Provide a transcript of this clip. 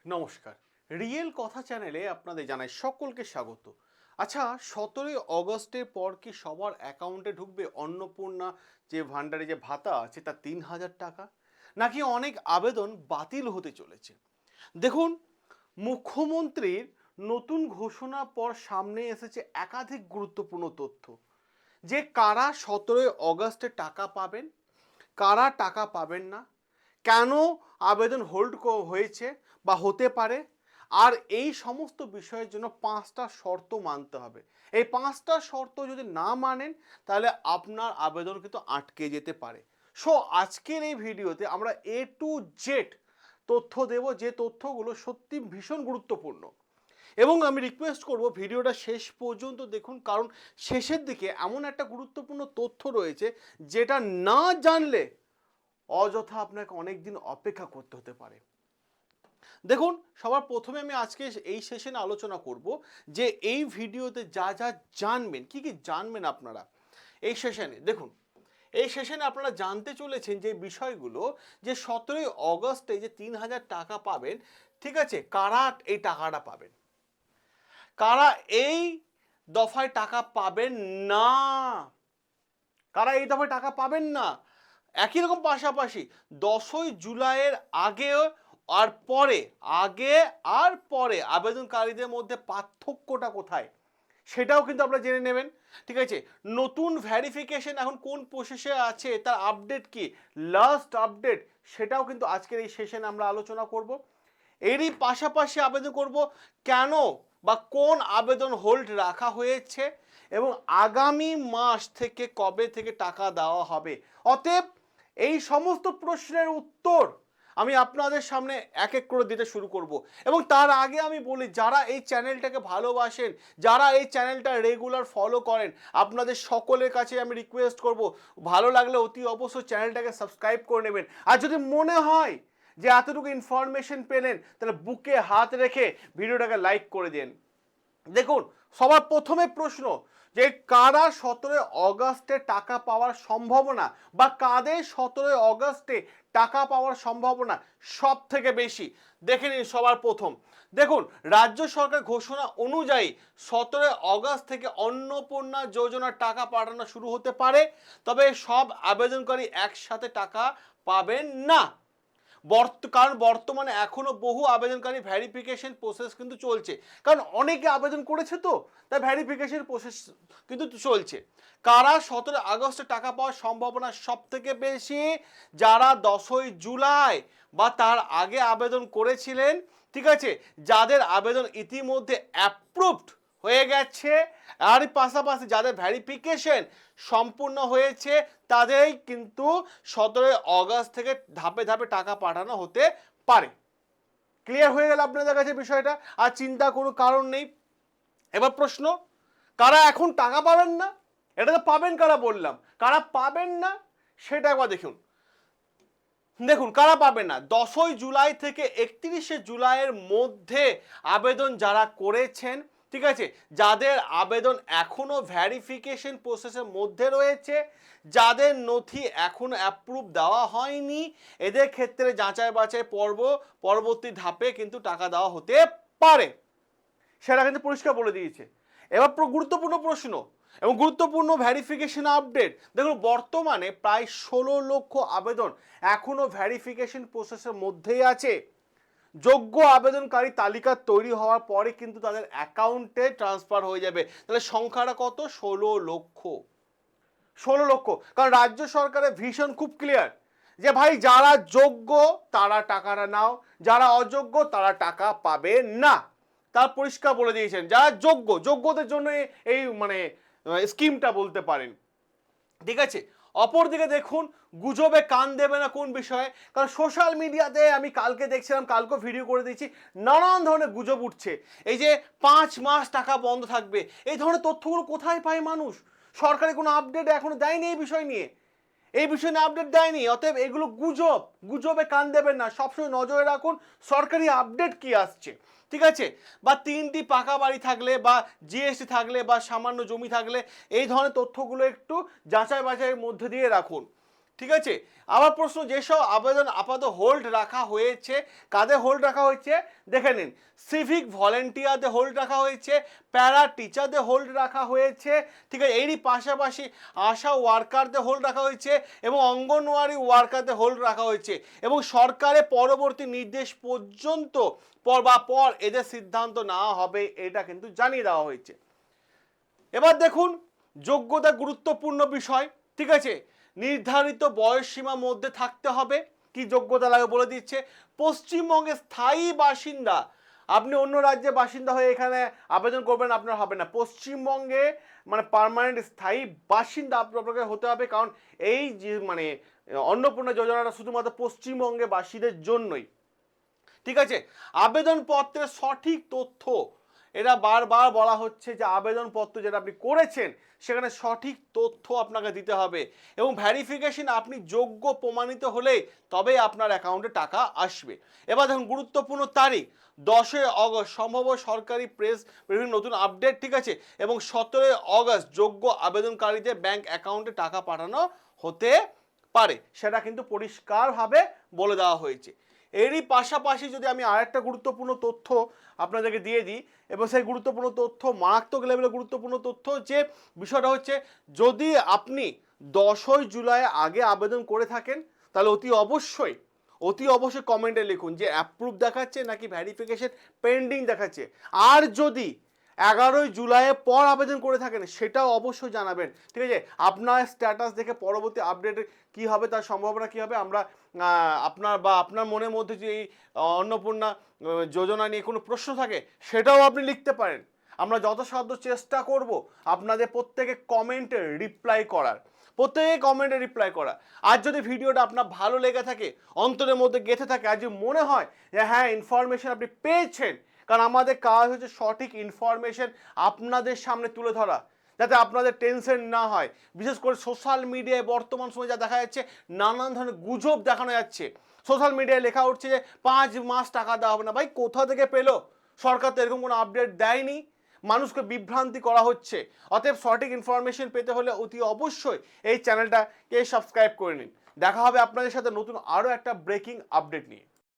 নমস্কার। রিয়েল কথা চ্যানেলে আপনাদের জানাই সকলকে স্বাগত। আচ্ছা, 17ই অগস্টের পর কি সবার অ্যাকাউন্টে ঢুকবে অন্নপূর্ণা যে ভান্ডারে যে ভাতা আছে তার 3,000 টাকা, নাকি অনেক আবেদন বাতিল হতে চলেছে? দেখুন, মুখ্যমন্ত্রীর নতুন ঘোষণার পর সামনে এসেছে একাধিক গুরুত্বপূর্ণ তথ্য, যে কারা 17ই অগস্টে টাকা পাবেন, কারা টাকা পাবেন না, কেন আবেদন হোল্ড হয়েছে বা হতে পারে, আর এই সমস্ত বিষয়ের জন্য 5টা শর্ত মানতে হবে। এই 5টা শর্ত যদি না মানেন তাহলে আপনার আবেদন কিন্তু আটকে যেতে পারে। সো আজকের এই ভিডিওতে আমরা A to Z তথ্য দেব, যে তথ্যগুলো সত্যি ভীষণ গুরুত্বপূর্ণ। এবং আমি রিকোয়েস্ট করব ভিডিওটা শেষ পর্যন্ত দেখুন, কারণ শেষের দিকে এমন একটা গুরুত্বপূর্ণ তথ্য রয়েছে যেটা না জানলে অযথা আপনাকে অনেক দিন অপেক্ষা করতে হতে পারে। দেখুন, সবার প্রথমে আমি আজকে এই সেশনে আলোচনা করব যে এই ভিডিওতে যা যা জানবেন, কি কি জানবেন আপনারা এই সেশনে। দেখুন, এই সেশনে আপনারা জানতে চলেছেন যে বিষয়গুলো, যে 17ই অগস্টে যে 3,000 টাকা পাবেন, ঠিক আছে, কারা এই টাকাটা পাবেন, কারা এই দফায় টাকা পাবেন না, কারা এই দফায় টাকা পাবেন না। একই রকম পাশাপাশি 10ই জুলাইয়ের আগে আর পরে, আগে আর পরে আবেদনকারীদের মধ্যে পার্থক্যটা কোথায় সেটাও কিন্তু আপনারা জেনে নেবেন। ঠিক আছে, নতুন ভ্যারিফিকেশন এখন কোন প্রসেসে আছে, তার আপডেট কি, লাস্ট আপডেট, সেটাও কিন্তু আজকের এই সেশনে আমরা আলোচনা করব। এরই পাশাপাশি আবেদন করব কেন বা কোন আবেদন হোল্ড রাখা হয়েছে এবং আগামী মাস থেকে কবে থেকে টাকা দেওয়া হবে। অতএব এই সমস্ত প্রশ্নের উত্তর আমি আপনাদের সামনে এক এক করে দিতে শুরু করব। এবং তার আগে আমি বলি, যারা এই চ্যানেলটাকে ভালোবাসেন, যারা এই চ্যানেলটা রেগুলার ফলো করেন, আপনাদের সকলের কাছে আমি রিকোয়েস্ট করব, ভালো লাগলে অতি অবশ্যই চ্যানেলটাকে সাবস্ক্রাইব করে নেবেন। আর যদি মনে হয় যে এতটুকু ইনফরমেশন পেলেন, তাহলে বুকে হাত রেখে ভিডিওটাকে লাইক করে দিন। দেখুন, সবার প্রথমে প্রশ্ন, যে কারা 17ই অগস্টে টাকা পাওয়ার সম্ভাবনা, বা কাদের 17ই অগস্টে টাকা পাওয়ার সম্ভাবনা সব থেকে বেশি। দেখে নিন সবার প্রথম। দেখুন, রাজ্য সরকার ঘোষণা অনুযায়ী 17ই অগস্ট থেকে অন্নপূর্ণা যোজনার টাকা পাঠানো শুরু হতে পারে, তবে সব আবেদনকারী একসাথে টাকা পাবেন না। কারণ বর্তমানে এখনো বহু আবেদনকারী ভ্যারিফিকেশন প্রসেস কিন্তু চলছে, কারণ অনেকে আবেদন করেছে, তো তাই ভ্যারিফিকেশন প্রসেস কিন্তু চলছে। কারা 17 আগস্টে টাকা পাওয়ার সম্ভাবনা সব থেকে বেশি? যারা 10ই জুলাই বা তার আগে আবেদন করেছিলেন, ঠিক আছে, যাদের আবেদন ইতিমধ্যে অ্যাপ্রুভড হয়ে গেছে, আর পাশাপাশি যাদের ভ্যারিফিকেশন সম্পূর্ণ হয়েছে, তাদেরই কিন্তু 17ই অগস্ট থেকে ধাপে ধাপে টাকা পাঠানো হতে পারে। ক্লিয়ার হয়ে গেল আপনাদের কাছে বিষয়টা, আর চিন্তা কোনো কারণ নেই। এবার প্রশ্ন, কারা এখন টাকা পাবেন না? এটা তো পাবেন কারা বললাম, কারা পাবেন না সেটা একবার দেখুন। দেখুন, কারা পাবেন না, 10ই জুলাই থেকে 31শে জুলাইয়ের মধ্যে আবেদন যারা করেছেন, ঠিক আছে, যাদের আবেদন এখনো ভ্যারিফিকেশন প্রসেসের মধ্যে রয়েছে, যাদের নথি এখনো অ্যাপ্রুভ দেওয়া হয়নি, এদের ক্ষেত্রে যাচাই বাছাই পরবর্তী ধাপে কিন্তু টাকা দেওয়া হতে পারে, সেটা কিন্তু পরিষ্কার বলে দিয়েছে। এবার গুরুত্বপূর্ণ প্রশ্ন এবং গুরুত্বপূর্ণ ভ্যারিফিকেশন আপডেট। দেখুন, বর্তমানে প্রায় 16 লক্ষ আবেদন এখনো ভ্যারিফিকেশন প্রসেসের মধ্যেই আছে। যোগ্য আবেদনকারী তালিকা তৈরি হওয়ার পরে কিন্তু তাদের অ্যাকাউন্টে ট্রান্সফার হয়ে যাবে। তাহলে সংখ্যাটা কত? 16 লক্ষ। 16 লক্ষ। কারণ রাজ্য সরকারের ভিশন খুব ক্লিয়ার, যে ভাই যারা যোগ্য তারা টাকাটা নাও, যারা অযোগ্য তারা টাকা পাবে না। তার পরিষ্কার বলে দিয়েছেন, যারা যোগ্যদের জন্য এই মানে স্কিমটা বলতে পারেন। ঠিক আছে, অপরদিকে দেখুন, গুজবে কান দেবে না কোন বিষয়ে? কারণ সোশ্যাল মিডিয়াতে আমি কালকে দেখছিলাম, কালকে ভিডিও করে দিয়েছি, নানান ধরনের গুজব উঠছে। এই যে 5 মাস টাকা বন্ধ থাকবে, এই ধরনের তথ্যগুলো কোথায় পায় মানুষ? সরকারি কোনো আপডেট এখনো দেয়নি এই বিষয় নিয়ে, এই বিষয় নিয়ে আপডেট দেয়নি। অতএব এগুলো গুজব, গুজবে কান দেবেন না, সবসময় নজরে রাখুন সরকারি আপডেট কি আসছে। ঠিক আছে, বা 3টি পাকা বাড়ি থাকলে বা জিএসটি থাকলে বা সামান্য জমি থাকলে এই ধরনের তথ্যগুলো একটু যাচাই বাছাইয়ের মধ্যে দিয়ে রাখুন। ঠিক আছে। আবার প্রশ্ন, যেসব আবেদন আপাতত হোল্ড রাখা হয়েছে, কাদের হোল্ড রাখা হয়েছে দেখে নিন। সিভিক ভলেন্টিয়ারদের হোল্ড রাখা হয়েছে, প্যারা টিচারদের হোল্ড রাখা হয়েছে, ঠিক আছে। এরই পাশাপাশি আশা ওয়ার্কারদের হোল্ড রাখা হয়েছে এবং অঙ্গনওয়াড়ি ওয়ার্কারদের হোল্ড রাখা হয়েছে এবং সরকারের পরবর্তী নির্দেশ পর্যন্ত পর এদের সিদ্ধান্ত নেওয়া হবে, এটা কিন্তু জানিয়ে দেওয়া হয়েছে। এবার দেখুন, যোগ্যতা গুরুত্বপূর্ণ বিষয়, ঠিক আছে। নির্ধারিত বয়স সীমার মধ্যে থাকতে হবে। কি যোগ্যতা লাগে বলে দিচ্ছে। পশ্চিমবঙ্গের স্থায়ী বাসিন্দা, আপনি অন্য রাজ্যের বাসিন্দা হয়ে এখানে আবেদন করবেন, আপনার হবে না। পশ্চিমবঙ্গে মানে পার্মানেন্ট স্থায়ী বাসিন্দা আপনাকে হতে হবে, কারণ এই যে মানে অন্নপূর্ণা যোজনাটা শুধুমাত্র পশ্চিমবঙ্গে বাসীদের জন্যই, ঠিক আছে। আবেদনপত্রের সঠিক তথ্য, এটা বারবার বলা হচ্ছে যে আবেদনপত্র যেটা আপনি করেছেন সেখানে সঠিক তথ্য আপনাকে দিতে হবে এবং ভেরিফিকেশন আপনি যোগ্য প্রমাণিত হলে তবেই আপনার অ্যাকাউন্টে টাকা আসবে। এবার দেখুন গুরুত্বপূর্ণ তারিখ 10 অগস্ট সম্ভব সরকারি প্রেস বিভিন্ন নতুন আপডেট, ঠিক আছে। এবং 17 অগস্ট যোগ্য আবেদনকারীদের ব্যাংক অ্যাকাউন্টে টাকা পাঠানো হতে পারে, সেটা কিন্তু পরিষ্কারভাবে বলে দেওয়া হয়েছে। এরই পাশাপাশি যদি আমি আরেকটা গুরুত্বপূর্ণ তথ্য আপনাদেরকে দিয়ে দিই, এবং সেই গুরুত্বপূর্ণ তথ্য মারাত্মক লেভেলের গুরুত্বপূর্ণ তথ্য, যে বিষয়টা হচ্ছে যদি আপনি 10ই জুলাই আগে আবেদন করে থাকেন তাহলে অতি অবশ্যই কমেন্টে লিখুন যে অ্যাপ্রুভ দেখাচ্ছে নাকি ভেরিফিকেশন পেন্ডিং দেখাচ্ছে। আর যদি 11ই জুলাইয়ের পর আবেদন করে থাকেন সেটাও অবশ্যই জানাবেন, ঠিক আছে। আপনার স্ট্যাটাস দেখে পরবর্তী আপডেট কি হবে, তার সম্ভাবনা কি হবে, আমরা আপনার মনের মধ্যে যে এই অন্নপূর্ণা যোজনা নিয়ে কোনো প্রশ্ন থাকে সেটাও আপনি লিখতে পারেন। আমরা যথাসাধ্য চেষ্টা করব আপনাদের প্রত্যেকে কমেন্টে রিপ্লাই করা। আর যদি ভিডিওটা আপনার ভালো লেগে থাকে, অন্তরের মধ্যে গেঁথে থাকে, আর যদি মনে হয় যে হ্যাঁ ইনফরমেশন আপনি পেয়েছেন, কারণ আমাদের কাজ হচ্ছে সঠিক ইনফরমেশন আপনাদের সামনে তুলে ধরা, যাতে আপনাদের টেনশন না হয়। বিশেষ করে সোশ্যাল মিডিয়ায় বর্তমান সময়ে যা দেখা যাচ্ছে, নানান ধরনের গুজব দেখানো যাচ্ছে। সোশ্যাল মিডিয়ায় লেখা উঠছে যে 5 মাস টাকা দেওয়া হবে না। ভাই কোথা থেকে পেলো? সরকার তো এরকম কোনো আপডেট দেয়নি, মানুষকে বিভ্রান্তি করা হচ্ছে। অতএব সঠিক ইনফরমেশন পেতে হলে অতি অবশ্যই এই চ্যানেলটাকে সাবস্ক্রাইব করে নিন। দেখা হবে আপনাদের সাথে নতুন আরও একটা ব্রেকিং আপডেট নিয়ে।